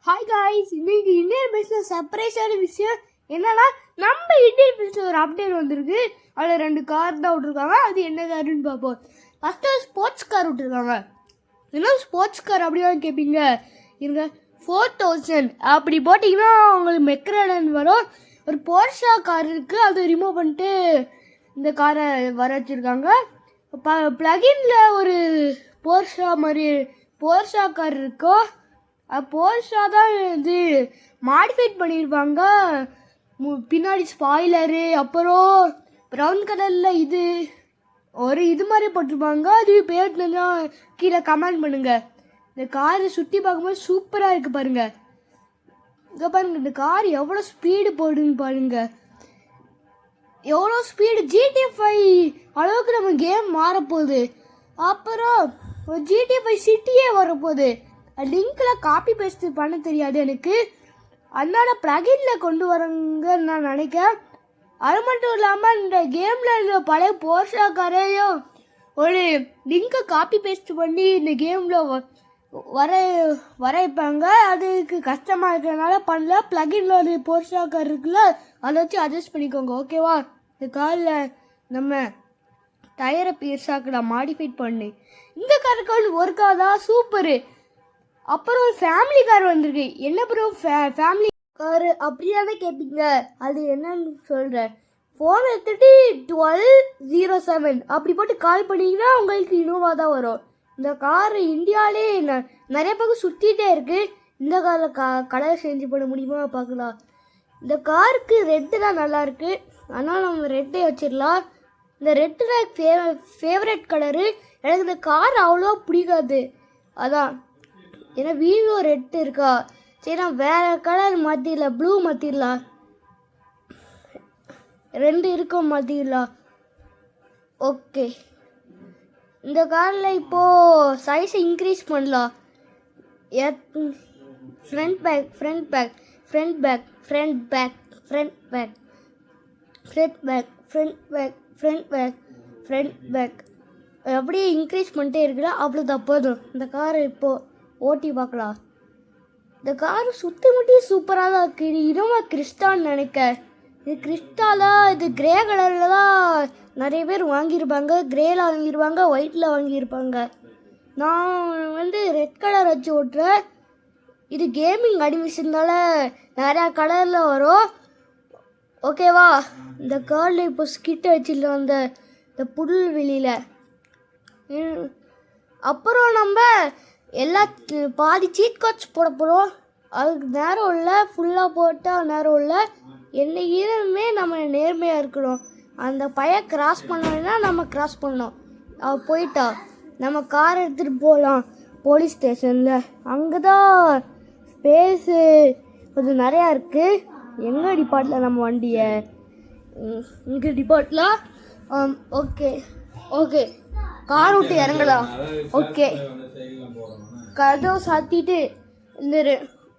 Hi guys, இன்னைக்கு Indian business சர்ப்ரைஸான விஷயம் என்னன்னா, நம்ம இந்தியன் பிஸ்னஸ் ஒரு அப்டேட் வந்திருக்கு. அதில் 2 கார் தான் விட்டுருக்காங்க. அது என்ன காருன்னு பார்ப்போம். ஃபஸ்ட்டு ஸ்போர்ட்ஸ் கார் விட்டுருக்காங்க. என்ன ஸ்போர்ட்ஸ் கார் அப்படின்னு கேட்பீங்க. இருங்க, 4000 அப்படி போட்டிங்கன்னா உங்களுக்கு மெக்ரடன் வரும். ஒரு போர்ஷா கார் இருக்குது, அதை ரிமூவ் பண்ணிட்டு இந்த காரை வர வச்சுருக்காங்க. ப்ளகின்ல ஒரு போர்ஷா கார் இருக்கும். போர்ஷா தான் இது மாடிஃபைட் பண்ணியிருப்பாங்க. பின்னாடி ஸ்பாய்லரு, அப்புறம் ப்ரௌன் கலரில் இது மாதிரி போட்டிருப்பாங்க. அது பேர் தான் கீழே கமெண்ட் பண்ணுங்கள். இந்த காரை சுற்றி பார்க்கும்போது சூப்பராக இருக்குது பாருங்கள். இங்கே பாருங்கள், இந்த கார் எவ்வளோ ஸ்பீடு போடுன்னு பாருங்கள். எவ்வளோ ஸ்பீடு, GTA 5 அளவுக்கு நம்ம கேம் மாறப்போகுது. அப்புறம் GTA 5 சிட்டியே வரப்போகுது. லிங்கில் காப்பி பேஸ்ட் பண்ண தெரியாது எனக்கு, அதனால ப்ளகின்ல கொண்டு வரங்கன்னு நான் நினைக்கிறேன். அது மட்டும் இல்லாமல் இந்த கேமில் இந்த பழைய போர்ஷா காரையும் ஒரு லிங்கை காப்பி பேஸ்ட் பண்ணி இந்த கேமில் வரைப்பாங்க. அதுக்கு கஷ்டமாக இருக்கிறதுனால பண்ணல. ப்ளகின்ல ஒரு போர்ஷா கார் இருக்குல்ல, அதை வச்சு அட்ஜஸ்ட் பண்ணிக்கோங்க, ஓகேவா? இந்த காரில் நம்ம டயரை பெருசாக்கலாம் மாடிஃபைட் பண்ணி. இந்த காருக்கு வந்து ஒரு கார் தான் சூப்பரு. அப்புறம் ஒரு ஃபேமிலி கார் வந்திருக்கு. என்ன ப்ரோ ஃபேமிலி கார் அப்படியாவே கேட்பீங்க. அது என்னன்னு சொல்கிறேன். ஃபோன் எடுத்துகிட்டு 1207 அப்படி போட்டு கால் பண்ணிங்கன்னா உங்களுக்கு இனோவா தான் வரும். இந்த கார் இந்தியாவிலே நிறைய பக்கம் சுற்றிட்டே இருக்குது. இந்த காரில் கலர் சேஞ்ச் பண்ண முடியுமா பார்க்கலாம். இந்த காருக்கு ரெட்டு தான் நல்லாயிருக்கு, அதனால் நம்ம ரெட்டே வச்சிடலாம். இந்த ரெட்டு தான் ஃபேவரட் கலரு. எனக்கு இந்த கார் அவ்வளோ பிடிக்காது, அதான். ஏன்னா வீவோ ரெட்டு இருக்கா, சரி நான் வேறு கலர் மாற்றிடலாம், ப்ளூ மாற்றிடலாம். 2 இருக்கும் மாற்றிடலாம், ஓகே. இந்த காரில் இப்போது சைஸை இன்க்ரீஸ் பண்ணலாம். ஃப்ரண்ட் பேக் அப்படியே இன்க்ரீஸ் பண்ணிட்டே இருக்குல்ல, அவ்வளோ தப்போதும். இந்த காரை இப்போது ஓட்டி பார்க்கலாம். இந்த கார் சுற்றி முட்டி சூப்பராக தான் இருக்குது. இது இனோவா கிறிஸ்டான்னு நினைக்க. இது கிறிஸ்டாலா, இது கிரே கலரில் தான் நிறைய பேர் வாங்கியிருப்பாங்க. கிரேயில் வாங்கியிருப்பாங்க, ஒயிட்டில் வாங்கியிருப்பாங்க. நான் வந்து ரெட் கலர் வச்சு ஓட்டுறேன். இது கேமிங் அனிமேஷனால நிறையா கலரில் வரும், ஓகேவா? இந்த காரில் இப்போ ஸ்கிட் வச்சிடலாம் அந்த இந்த புல்வெளியில். அப்புறம் நம்ம எல்லா பாதி சீட் கோட்ஸ் போட போகிறோம். அதுக்கு நேரம் இல்லை, ஃபுல்லாக போட்டால் நேரம் இல்லை. என்னைக்குமே நம்ம நேர்மையாக இருக்கணும். அந்த பையன் கிராஸ் பண்ணோன்னா நம்ம கிராஸ் பண்ணோம். அவள் போயிட்டா, நம்ம கார் எடுத்துகிட்டு போகலாம் போலீஸ் ஸ்டேஷனில். அங்கே தான் ஸ்பேஸு கொஞ்சம் நிறையா இருக்குது. எங்கே டிபார்ட்டில் நம்ம வண்டியை இங்கே டிபார்ட்லாம். ஓகே கார் விட்டு இறங்கலாம். ஓகே, கதவை சாத்திட்டு இந்த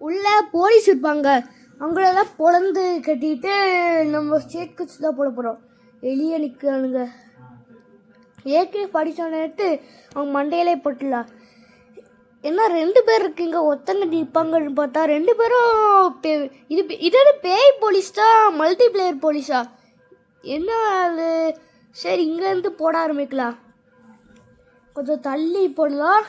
உள்ள போலீஸ் இருப்பாங்க, அவங்களெல்லாம் பொழந்து கட்டிட்டு நம்ம ஸ்டேட் குச்சி தான் போட போகிறோம். வெளியே நிற்கிறானுங்க. ஏற்கனவே படித்தவனை எடுத்து அவங்க மண்டையிலே போட்டுடலாம். ஏன்னா 2 பேர் இருக்குங்க, ஒத்தங்க நிற்பாங்கன்னு பார்த்தா 2 பேரும் இது பேய் போலீஸ் தான், மல்டிப்ளேயர் போலீஸா என்ன அது? சரி, இங்கேருந்து போட ஆரம்பிக்கலாம். கொஞ்சம் தள்ளி போடலாம்.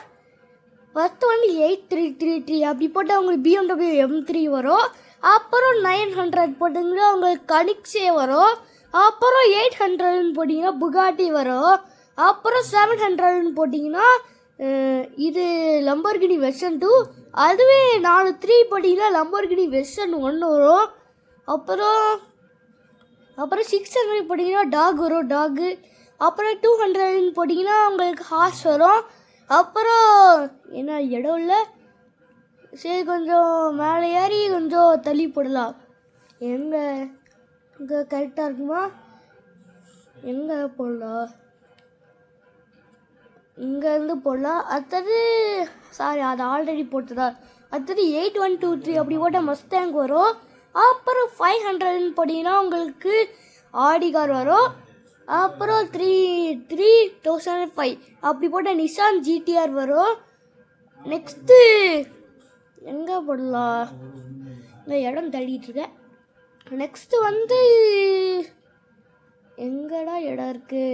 ஃபஸ்ட்டு வந்து 8333 அப்படி போட்டால் அவங்களுக்கு BMW M3 வரும். அப்புறம் 900 போட்டிங்கன்னா அவங்களுக்கு கனிக்ஸே வரும். அப்புறம் 800ன்னு போட்டிங்கன்னா புகாட்டி வரும். அப்புறம் 700ன்னு போட்டிங்கன்னா இது லம்போர்கினி வெர்ஷன் 2. அதுவே 403 போட்டிங்கன்னா லம்போர்கினி வெர்ஷன் 1 வரும். அப்புறம் 600 போட்டிங்கன்னா டாக் வரும், டாகு. அப்புறம் 200ன்னு போட்டிங்கன்னா உங்களுக்கு ஹார்ஸ் வரும். அப்புறம் என்ன இடம் இல்லை, சரி கொஞ்சம் மேலே ஏறி கொஞ்சம் தள்ளி போடலாம். இங்கே கரெக்டாக இருக்குமா? எங்கே போடலாம்? இங்கேருந்து போடலாம். அடுத்தது அது ஆல்ரெடி போட்டதா. அடுத்தது 8123 அப்படி போட்டால் மஸ்டாங் வரும். அப்புறம் 500ன்னு போட்டிங்கன்னா உங்களுக்கு ஆடி கார் வரும். அப்புறம் 3005 அப்படி போட்டால் நிசான் GTR வரும். நெக்ஸ்ட்டு எங்கே போடலாம்? இந்த இடம் தேடிட்டு இருக்கேன். நெக்ஸ்ட்டு வந்து எங்கடா இடம் இருக்கு?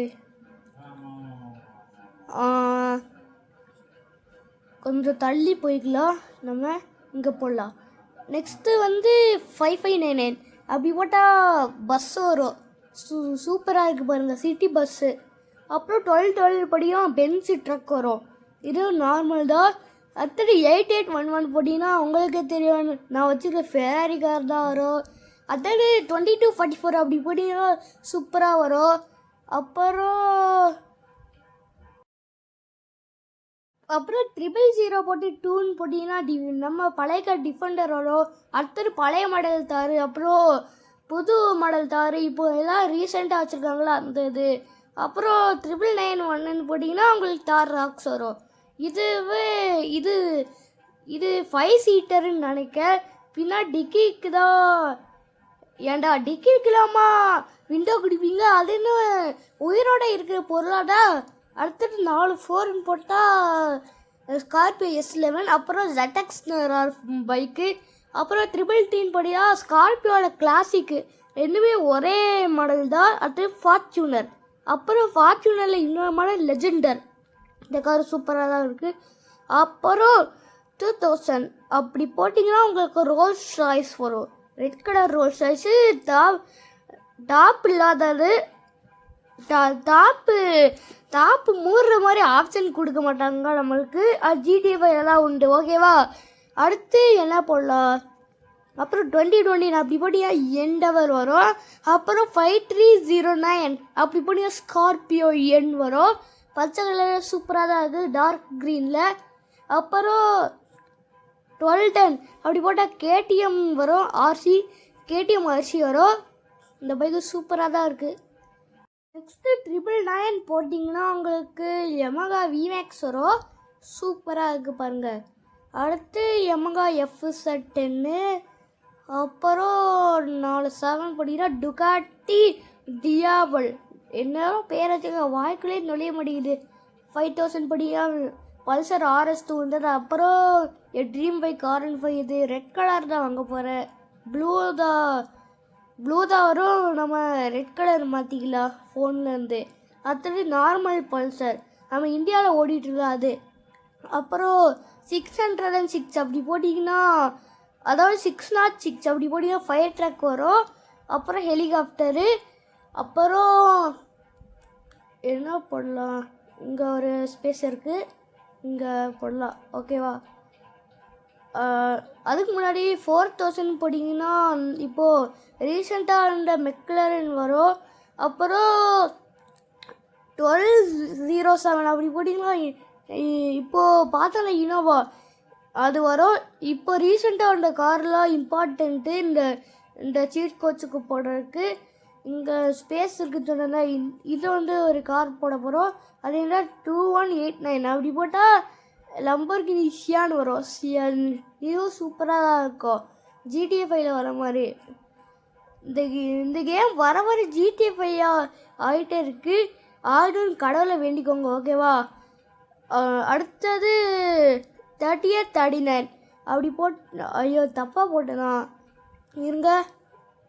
கொஞ்சம் தள்ளி போய்க்கலாம். நம்ம இங்கே போடலாம். நெக்ஸ்ட்டு வந்து 5599 அப்படி போட்டால் பஸ்ஸு வரும். சூப்பராக இருக்குது பாருங்கள், சிட்டி பஸ்ஸு. அப்புறம் 12 படியும் பென்ஸு ட்ரக் வரும். இது நார்மல் தான். அடுத்தது 8811 போட்டிங்கன்னா உங்களுக்கே தெரியும், நான் வச்சுருக்க ஃபெராரி கார் தான் வரும். அடுத்தது 2244 அப்படி போட்டிங்கன்னா சூப்பராக வரும். அப்புறம் 000 போட்டு 2ன்னு போட்டிங்கன்னா நம்ம பழைய கார் டிஃபெண்டர் வரும். அடுத்தது பழைய மாடல் தார், அப்புறம் புது மாடல் தார், இப்போ எல்லாம் ரீசெண்டாக வச்சுருக்காங்களா அந்த இது. அப்புறம் 9991ன்னு போட்டிங்கன்னா உங்களுக்கு தார் ராக்ஸ் வரும். இது 5 சீட்டருன்னு நினைக்க. பின்னா டிக்கிக்கு தான். ஏண்டா டிக்கிக்கலாமா விண்டோ குடிப்பீங்க? அது என்ன உயிரோட இருக்கிற பொருளாடா? அடுத்தது 4 4ன்னு போட்டால் ஸ்கார்பியோ S11, அப்புறம் ZX பைக்கு, அப்புறம் 310 படியா ஸ்கார்பியோட கிளாசிக்கு, ரெண்டுமே ஒரே மாடல் தான். அடுத்து ஃபார்ச்சூனர், அப்புறம் ஃபார்ச்சூனரில் இன்னொரு மாடல் லெஜெண்டர். இந்த கார் சூப்பராக தான் இருக்குது. அப்புறம் 2000 அப்படி போட்டிங்கன்னா உங்களுக்கு ரோல்ஸ் ராய்ஸ் வரும். Red colour Rolls Royce. Top இல்லாதது. டாப்பு மூடுற மாதிரி ஆப்ஷன் கொடுக்க மாட்டாங்க நம்மளுக்கு. அது GTA எல்லாம் உண்டு. ஓகேவா? அடுத்து என்ன போடலாம்? அப்புறம் 2020 அப்படி போட்டியா எண்டவர் வரும். அப்புறம் 5309 அப்படி போட்டியா ஸ்கார்பியோ என் வரும். பச்சை கலர் சூப்பராக தான் இருக்குது, டார்க் க்ரீனில். அப்புறம் 1210 அப்படி போட்டால் KTM வரும். KTM RC வரும். இந்த பைக்கு சூப்பராக தான் இருக்குது. நெக்ஸ்ட்டு 999 போட்டிங்கன்னா உங்களுக்கு Yamaha VMAX வரும். சூப்பராக இருக்குது பாருங்கள். அடுத்து Yamaha FZ10. அப்புறம் 47 போட்டிங்கன்னா டுகாட்டி டியாவல். என்ன பேர் வச்சுங்க, வாய்க்குள்ளே நுழைய மாட்டேங்குது. 5000 படியா பல்சர் RS2 இருந்தது. அப்புறம் ட்ரீம் பைக் R15. இது ரெட் கலர் தான் வாங்க போகிறேன். ப்ளூ தான் வரும். நம்ம ரெட் கலர் மாற்றிக்கலாம் ஃபோன்லேருந்து. அடுத்தது நார்மல் பல்சர், நம்ம இந்தியாவில் ஓடிட்டுருக்கா அது. அப்புறம் 606 அப்படி போட்டிங்கன்னா, அதாவது 606 அப்படி போட்டிங்கன்னா ஃபயர் ட்ரக் வரும். அப்புறம் ஹெலிகாப்டரு. அப்புறம் என்ன போடலாம்? இங்கே ஒரு ஸ்பேஸ் இருக்குது, இங்கே போடலாம். ஓகேவா? அதுக்கு முன்னாடி 4000 போட்டிங்கன்னா இப்போது ரீசெண்டாக இந்த மெக்லரன் வரும். அப்புறம் 1207 அப்படி போட்டிங்கன்னா இப்போது பார்த்தோன்னா இனோவா அது வரும். இப்போ ரீசெண்டாக அந்த கார்லாம் இம்பார்ட்டண்ட்டு இந்த சீட் கோச்சுக்கு போடுறதுக்கு. இங்கே ஸ்பேஸ் இருக்குது சொன்னா, இது வந்து ஒரு கார் போட போகிறோம். அது என்ன 2189 அப்படி போட்டால் லம்பர்கினி சியான் வரும். இதுவும் சூப்பராக தான் இருக்கும், GTA 5 வர மாதிரி. இந்த கேம் வர மாதிரி GTA 5 ஆகிட்டே இருக்குது. ஆடுன்னு கடவுளை வேண்டிக்கோங்க. ஓகேவா? அடுத்தது 3839 அப்படி ஐயோ தப்பாக போட்டேனா, இருங்க.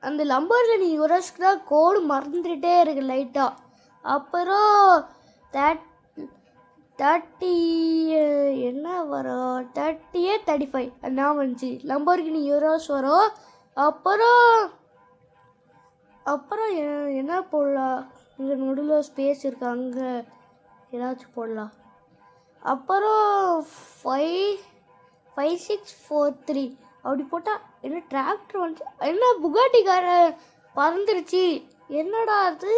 அந்த லம்பர்கினி யூரஸ்க்கு தான் கோடு மறந்துகிட்டே இருக்குது லைட்டாக. அப்புறம் 30 என்ன வரும்? 3835 நான் வந்துச்சு லம்பர்கினி யூரோஸ் வரும். அப்புறம் என்ன போடலாம்? இங்கே நடுவில் ஸ்பேஸ் இருக்கு, அங்கே ஏதாச்சும் போடலாம். அப்புறம் 5643 அப்படி போட்டால் என்ன டிராக்டர் வந்துச்சு. என்ன புகாட்டிக்கார பறந்துருச்சு, என்னடா அது?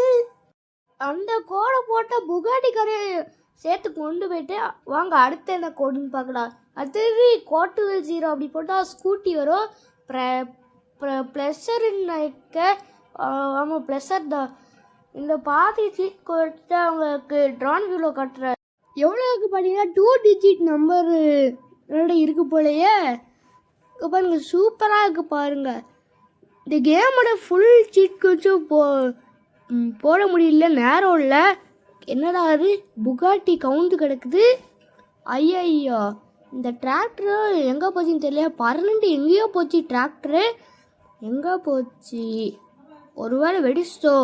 அந்த கோடை போட்டால் புகாட்டிக்காரை சேர்த்து கொண்டு போயிட்டு வாங்க அடுத்த என்ன கோடுன்னு பார்க்கலாம். அடுத்தது கோட்டுவல் 0 அப்படி போட்டால் ஸ்கூட்டி வரும். ப்ளஸருன்னு நினைக்க. ஆமாம் ப்ளஸர் தான். இந்த பாதி சீட் கொடுத்து அவங்களுக்கு ட்ரான் வியூவில் கட்டுற எவ்வளோக்கு பார்த்தீங்கன்னா 2 டிஜிட் நம்பரு இருக்குது போலையே. பாருங்க சூப்பராக இருக்குது பாருங்கள். இந்த கேமோட ஃபுல் சீட் கோச்சும் போட முடியல, நேரம் இல்லை. என்னடா அது புகாட்டி கவுந்து கிடக்குது. ஐயோ இந்த டிராக்டரு எங்கே போச்சுன்னு தெரியல, பறந்துட்டு எங்கேயோ போச்சு. டிராக்டரு எங்கே போச்சு? ஒருவேளை வெடிச்சிட்டோ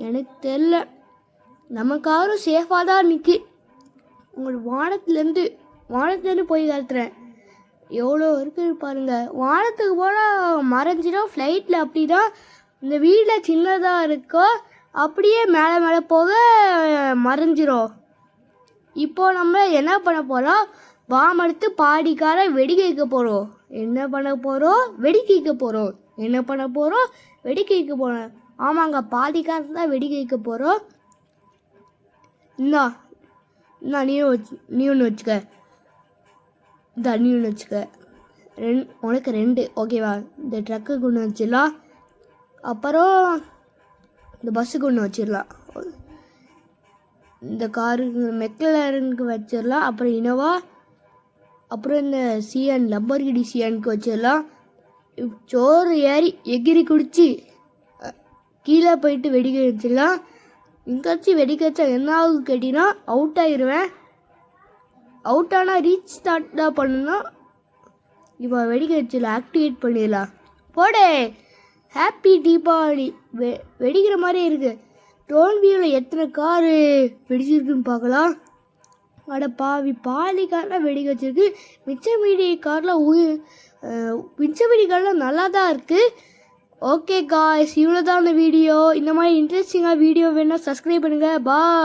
எனக்கு தெரில. நம்ம காரும் சேஃபாக தான் நிற்கி. உங்களுக்கு வானத்துலேருந்து போய் கழுத்துறேன். எவ்வளோ இருக்குது பாருங்கள். வானத்துக்கு போனால் மறைஞ்சிடும். ஃப்ளைட்டில் அப்படி தான். இந்த வீட்டில் சின்னதாக இருக்கோ அப்படியே மேலே போக மறைஞ்சிரும். இப்போது நம்ம என்ன பண்ண போகிறோம்? பாம் எடுத்து பாடிக்கார வெடிக்க வைக்க போகிறோம். என்ன பண்ண போகிறோம்? வெடிக்க வைக்க போகிறோம். என்ன பண்ண போகிறோம்? வெடிக்க வைக்க போகிறோம். ஆமாங்க, பாதிக்காரத்தை தான் வெடிக்க வைக்க போகிறோம். நீ ஒன்று வச்சுக்க. நீ ஒன்று வச்சுக்க. உனக்கு 2 ஓகேவா? இந்த ட்ரக்குக்கு ஒன்று வச்சிடலாம். அப்புறம் இந்த பஸ்ஸுக்கு ஒன்று வச்சிடலாம். இந்த காருக்கு மெக்லரனுக்கு வச்சிடலாம். அப்புறம் இனோவா, அப்புறம் இந்த சிஎன் லம்பர்கிடி சிஎனுக்கு வச்சிடலாம். சோறு ஏறி எகிரி குடிச்சு கீழே போயிட்டு வெடிக்க வச்சிடலாம். எங்காச்சும் வெடிக்க வச்சா என்ன ஆகும் கேட்டிங்கன்னா அவுட் ஆயிடுவேன். அவுட் ஆனால் ரீச் ஸ்டார்ட் தான் பண்ணணும். இப்போ வெடிக்க வச்சிடலாம். ஆக்டிவேட் பண்ணிடலாம். போடே, ஹாப்பி தீபாவளி. வெடிக்கிற மாதிரி இருக்குது. டோன் வியூவில் எத்தனை காரு வெடிச்சிருக்குன்னு பார்க்கலாம். அட பாவி, பாதி கார்லாம் வெடிக்க வச்சிருக்கு. மிச்சமீடி கார்லாம் நல்லா தான் இருக்குது. ஓகே காய்ஸ், இவ்வளோ தான் அந்த வீடியோ. இந்த மாதிரி இன்ட்ரெஸ்டிங்காக வீடியோ வேணால் சப்ஸ்கிரைப் பண்ணுங்கள். பாய்.